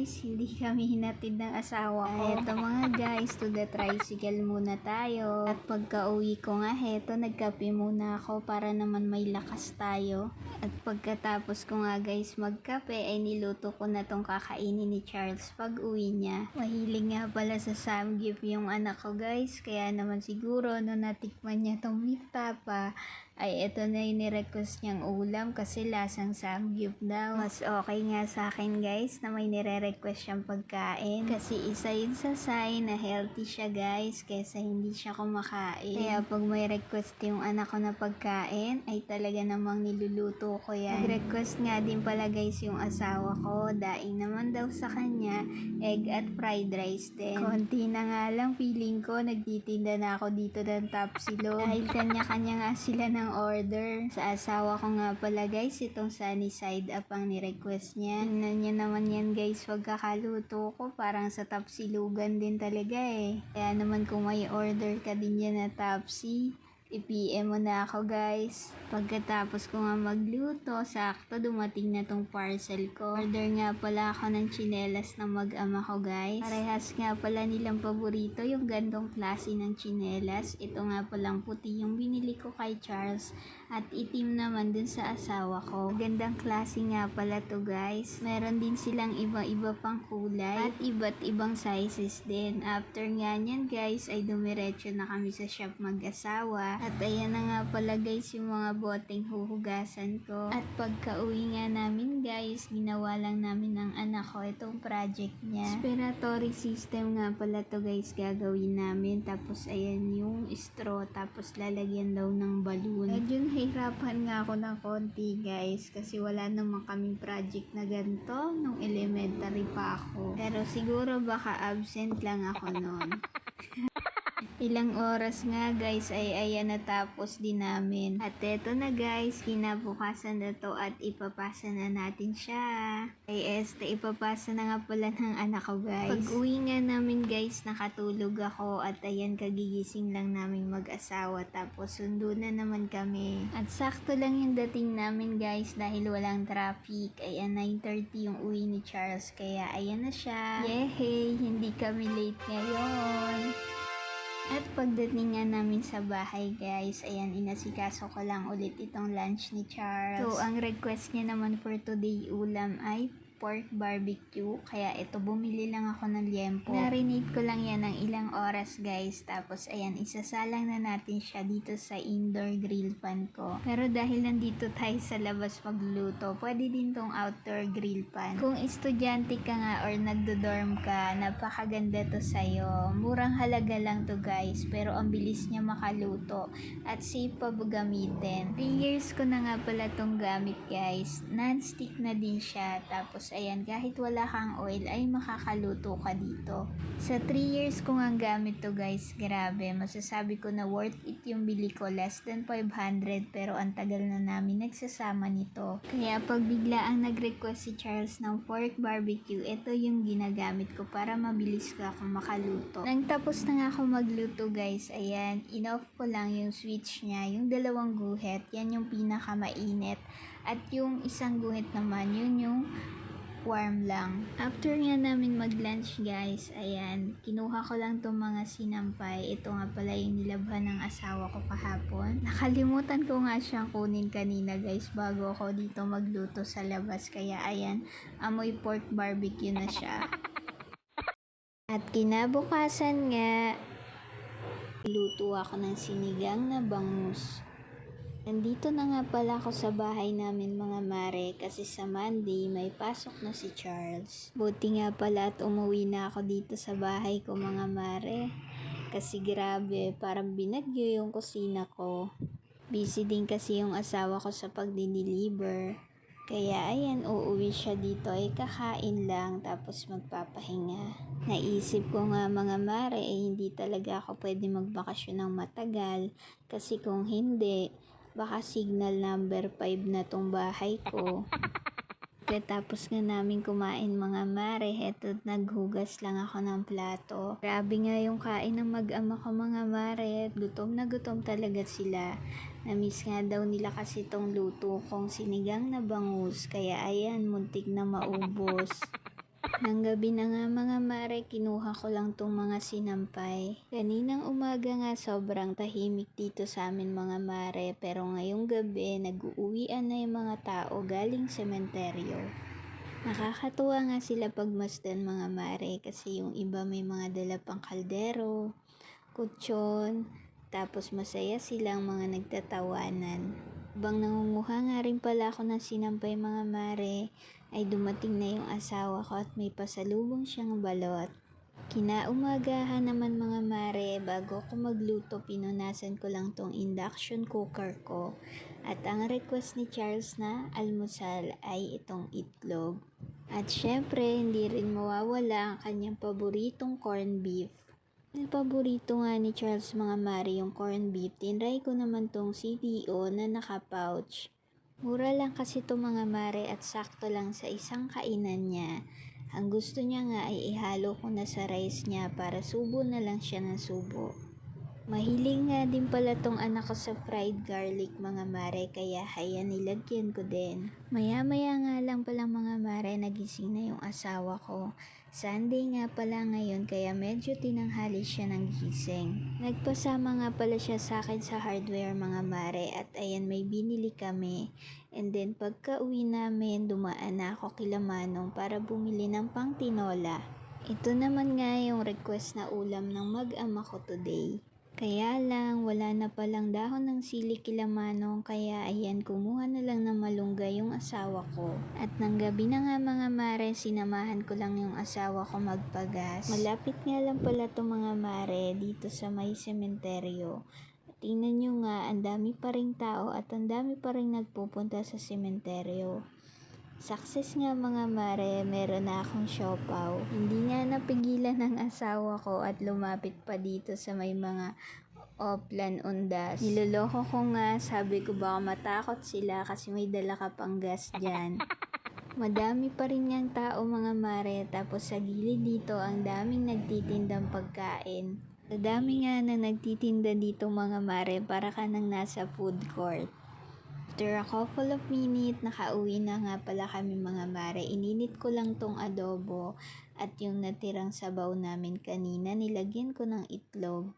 guys, hindi kami hinatid ng asawa ko. Eto mga guys, to the tricycle muna tayo. At pagka uwi ko nga, heto, nagkape muna ako para naman may lakas tayo. At pagkatapos ko nga guys magkape, ay niluto ko na tong kakainin ni Charles pag uwi niya. Mahilig nga pala sa samgyup yung anak ko guys, kaya naman siguro no natikman niya tong beef tapa, ay eto na yung nirequest niyang ulam kasi lasang samgyup daw. Mas okay nga sa akin guys na may nire-request siyang pagkain kasi isa yun sa sign na healthy siya guys kaysa hindi siya kumakain. Kaya pag may request yung anak ko na pagkain ay talaga namang niluluto ko yan. Nag-request nga din pala guys yung asawa ko, daing naman daw sa kanya egg at fried rice din. Konti na nga lang, feeling ko nagtitinda na ako dito ng Tapsilog dahil kanya-kanya nga sila ng order. Sa asawa ko nga pala guys, itong sunny side up ang ni-request niya. Tingnan niya naman yan guys, pagkakaluto ko parang sa Tapsilugan din talaga eh. Kaya naman kung may order ka din yan na Tapsi, i-PM mo na ako guys. Pagkatapos ko nga magluto, sakto dumating na tong parcel ko. Order nga pala ako ng tsinelas ng mag-ama ko guys. Parehas nga pala nilang paborito yung gandong klase ng tsinelas. Ito nga palang puti yung binili ko kay Charles at itim naman dun sa asawa ko. Gandang klase nga pala to guys. Meron din silang iba-iba pang kulay at iba't ibang sizes din. After nga nyan guys ay dumiretso na kami sa shop mag-asawa. At ayan na nga pala guys yung mga boteng huhugasan ko. At pagka uwi nga namin guys, ginawa lang namin ng anak ko itong project niya. Respiratory system nga pala to guys gagawin namin. Tapos ayan yung straw, tapos lalagyan daw ng balloon. Medyo nahirapan nga ako ng konti guys kasi wala naman kaming project na ganito nung elementary pa ako. Pero siguro baka absent lang ako noon. Ilang oras nga guys ay ayan natapos din namin. At eto na guys, kinabukasan na to at ipapasa na natin siya. Ay ipapasa na nga pala ng anak ko guys. Pag uwi nga namin guys, nakatulog ako at ayan kagigising lang namin mag-asawa tapos sundo na naman kami. At sakto lang yung dating namin guys dahil walang traffic. Ayan 9:30 yung uwi ni Charles kaya ayan na siya. Yehey! Hindi kami late ngayon. At pagdating nga namin sa bahay guys, ayan inasikaso ko lang ulit itong lunch ni Charles. So ang request niya naman for today ulam ay pork barbecue. Kaya ito bumili lang ako ng liempo. Narinate ko lang yan ng ilang oras guys. Tapos ayan isasalang na natin siya dito sa indoor grill pan ko. Pero dahil nandito tayo sa labas magluto, pwede din tong outdoor grill pan. Kung estudyante ka nga or nagdo-dorm ka, napakaganda to sa'yo. Murang halaga lang to guys, pero ang bilis niya makaluto at safe pa gamitin. 3 years ko na nga pala tong gamit guys. Non-stick na din siya. Tapos ayan, kahit wala kang oil ay makakaluto ka dito. Sa 3 years ko nga gamit to guys, grabe, masasabi ko na worth it yung bili ko, less than 500 pero ang tagal na namin nagsasama nito. Kaya pag bigla ang nag-request si Charles ng pork barbecue, ito yung ginagamit ko para mabilis ka akong makaluto. Nang tapos na nga ako magluto guys, ayan, in-off ko lang yung switch niya, yung dalawang guhit, yan yung pinakamainit. At yung isang guhit naman, yun yung warm lang. After nga namin mag-lunch guys, ayan, kinuha ko lang tong mga sinampay. Ito nga pala yung nilabhan ng asawa ko kahapon. Nakalimutan ko nga siyang kunin kanina guys bago ako dito magluto sa labas. Kaya ayan, amoy pork barbecue na siya. At kinabukasan nga, luto ako ng sinigang na bangus. Nandito na nga pala ako sa bahay namin mga mare kasi sa Monday may pasok na si Charles. Buti nga pala at umuwi na ako dito sa bahay ko mga mare. Kasi grabe, parang binagyo yung kusina ko. Busy din kasi yung asawa ko sa pagdi-deliver. Kaya ayan, uuwi siya dito ay kakain lang tapos magpapahinga. Naisip ko nga mga mare hindi talaga ako pwede magbakasyon ng matagal kasi kung hindi, baka signal number 5 na tong bahay ko. Pagkatapos nga namin kumain mga mare, eto naghugas lang ako ng plato. Grabe nga yung kain ng mag-ama ko mga mare, gutom na gutom talaga sila. Namiss nga daw nila kasi tong luto kong sinigang na bangus, kaya ayan muntik na maubos. Nang gabi na nga mga mare, kinuha ko lang tong mga sinampay. Kaninang umaga nga sobrang tahimik dito sa amin mga mare, pero ngayong gabi nag-uuwian na yung mga tao galing sementeryo. Nakakatuwa nga sila pagmasdan mga mare kasi yung iba may mga dala pang kaldero, kutsyon, tapos masaya silang mga nagtatawanan. Habang nangunguha nga rin pala ako ng sinampay mga mare, ay dumating na yung asawa ko at may pasalubong siyang balot. Kinaumagahan naman mga mare, bago ako magluto pinunasan ko lang tong induction cooker ko. At ang request ni Charles na almusal ay itong itlog. At syempre, hindi rin mawawala ang kanyang paboritong corned beef. Ang paborito nga ni Charles mga mare yung corned beef, tinry ko naman tong CDO na naka-pouch. Mura lang kasi to mga mare at sakto lang sa isang kainan niya. Ang gusto niya nga ay ihalo ko na sa rice niya para subo na lang siya ng subo. Mahilig nga din pala tong anak ko sa fried garlic mga mare, kaya haya nilagyan ko din. Maya-maya nga lang pala mga mare, nagising na yung asawa ko. Sunday nga pala ngayon kaya medyo tinanghali siya ng gising. Nagpasama nga pala siya sa akin sa hardware mga mare at ayan may binili kami. And then pagka uwi namin, dumaan na ako kila Manong para bumili ng pang tinola. Ito naman nga yung request na ulam ng mag-ama ko today. Kaya lang, wala na palang dahon ng sili kila Manong, kaya ayan, kumuha na lang ng malunggay yung asawa ko. At nang gabi na nga mga mare, sinamahan ko lang yung asawa ko magpagas. Malapit nga lang pala to mga mare, dito sa may sementeryo. Tingnan nyo nga, ang dami pa ring tao at ang dami pa ring nagpupunta sa sementeryo. Success nga mga mare, meron na akong siopaw. Hindi nga napigilan ng asawa ko at lumapit pa dito sa may mga Oplan Undas. Niloloko ko nga, sabi ko baka matakot sila kasi may dala ka pang gas dyan. Madami pa rin niyang tao mga mare, tapos sa gilid dito ang daming nagtitindang pagkain. Sa dami nga na nagtitinda dito mga mare, para ka nang nasa food court. After a couple of minutes, nakauwi na nga pala kami mga mare. Ininit ko lang tong adobo at yung natirang sabaw namin kanina, nilagyan ko ng itlog.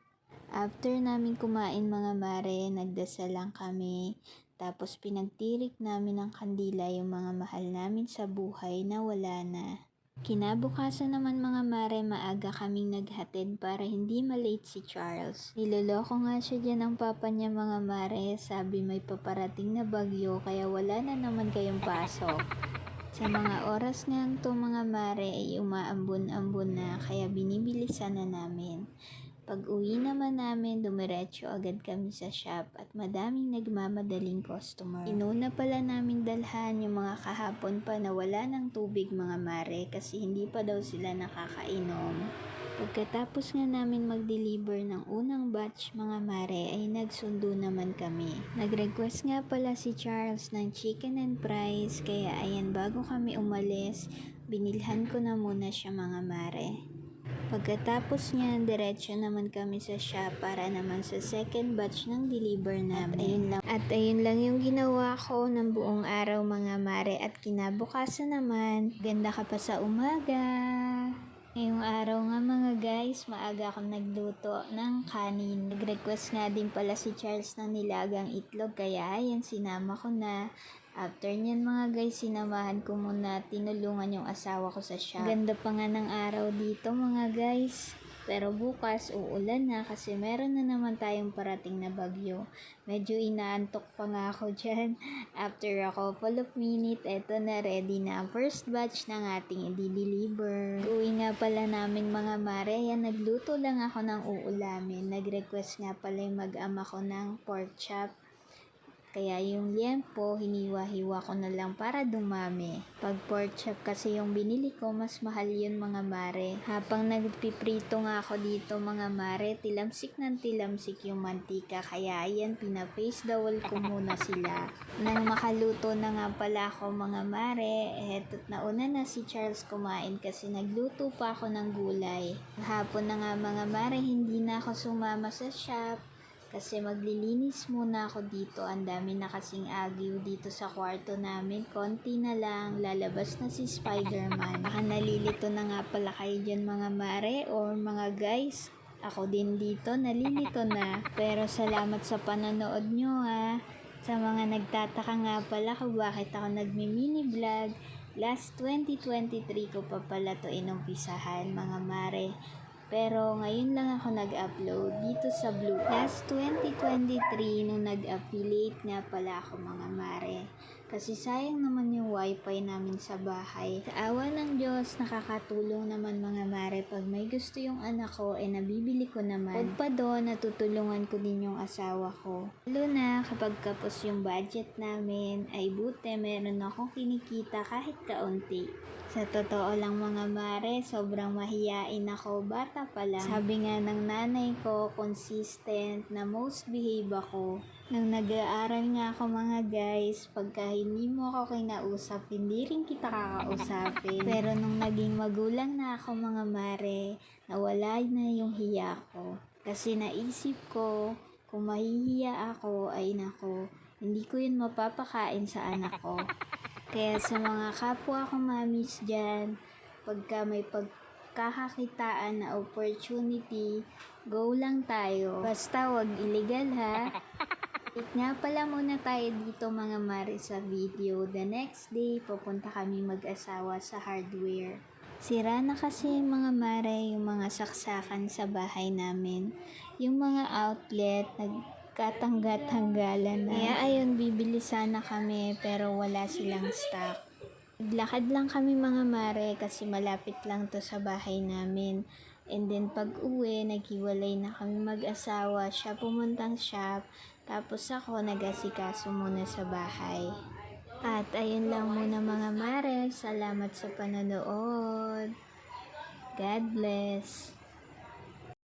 After namin kumain mga mare, nagdasal lang kami. Tapos pinagtirik namin ng kandila yung mga mahal namin sa buhay na wala na. Kinabukasan naman mga mare, maaga kaming naghatid para hindi malate si Charles. Niloloko nga siya dyan ng papa niya mga mare, sabi may paparating na bagyo kaya wala na naman kayong pasok. Sa mga oras nga to mga mare ay umaambon-ambon na kaya binibilisan na namin. Pag uwi naman namin, dumiretso agad kami sa shop at madaming nagmamadaling customer. Inuna pala namin dalhan yung mga kahapon pa na wala ng tubig mga mare kasi hindi pa daw sila nakakainom. Pagkatapos nga namin mag-deliver ng unang batch mga mare ay nagsundo naman kami. Nag-request nga pala si Charles ng chicken and fries kaya ayan bago kami umalis, binilhan ko na muna siya mga mare. Pagkatapos niyan, diretso naman kami sa shop para naman sa second batch ng deliver namin. At ayun lang yung ginawa ko ng buong araw mga mare at kinabukasan naman, ganda ka pa sa umaga. Ngayong araw nga mga guys, maaga akong nagluto ng kanin. Nag-request nga din pala si Charles ng nilagang itlog kaya ayan sinama ko na. After nyan mga guys, sinamahan ko muna, tinulungan yung asawa ko sa shop. Ganda pa nga ng araw dito mga guys. Pero bukas uulan na kasi meron na naman tayong parating na bagyo. Medyo inaantok pa nga ako dyan. After a couple of minutes, eto na ready na ang first batch ng ating i-deliver. Uwi nga pala namin mga mare, yan nagluto lang ako ng uulamin. Nag-request nga pala yung mag-ama ko ng pork chop. Kaya yung liempo, hiniwa-hiwa ko na lang para dumami. Pag pork chop kasi yung binili ko, mas mahal yun mga mare. Habang nagpiprito nga ako dito mga mare, tilamsik ng tilamsik yung mantika. Kaya ayan, pina-face the wall ko muna sila. Nang makaluto na nga pala ako mga mare, eto't nauna na si Charles kumain kasi nagluto pa ako ng gulay. Hapon na nga mga mare, hindi na ako sumama sa shop. Kasi maglilinis muna ako dito. Ang dami na kasing agyo dito sa kwarto namin. Konti na lang. Lalabas na si Spider-Man. Baka nalilito na nga pala kayo dyan mga mare or mga guys. Ako din dito, nalilito na. Pero salamat sa panonood nyo ha. Sa mga nagtataka nga pala kung bakit ako nagmi-mini vlog. Last 2023 ko pa pala to inumpisahan mga mare. Pero ngayon lang ako nag-upload dito sa Blue. Last 2023 nung nag-affiliate nga pala ako mga mare. Kasi sayang naman yung wifi namin sa bahay. Sa awa ng Diyos, nakakatulong naman mga mare. Pag may gusto yung anak ko, nabibili ko naman. Pag pa doon, natutulungan ko din yung asawa ko. Lalo na kapag kapos yung budget namin, ay buti meron akong kinikita kahit kaunti. Sa totoo lang mga mare, sobrang mahiyain ako, bata pa lang. Sabi nga ng nanay ko, consistent na most behave ako. Nung nag-aaral nga ako mga guys, pagka hindi mo ako kinausap, hindi rin kita kakausapin. Pero nung naging magulang na ako mga mare, nawala na yung hiya ko. Kasi naisip ko, kung mahihiya ako, ay nako, hindi ko yun mapapakain sa anak ko. Kaya sa mga kapwa ko mamis dyan, pagka may pagkakakitaan na opportunity, go lang tayo. Basta wag illegal ha. Wait nga pala muna tayo dito mga mare sa video. The next day, pupunta kami mag-asawa sa hardware. Sira na kasi mga mare yung mga saksakan sa bahay namin. Yung mga outlet, katanggat-tanggalan na. Kaya ayun, bibili sana kami pero wala silang stock. Naglakad lang kami mga mare kasi malapit lang to sa bahay namin. And then pag uwi, naghiwalay na kami mag-asawa. Siya pumuntang shop, tapos ako nag-asikaso muna sa bahay. At ayun lang muna mga mare. Salamat sa panonood. God bless.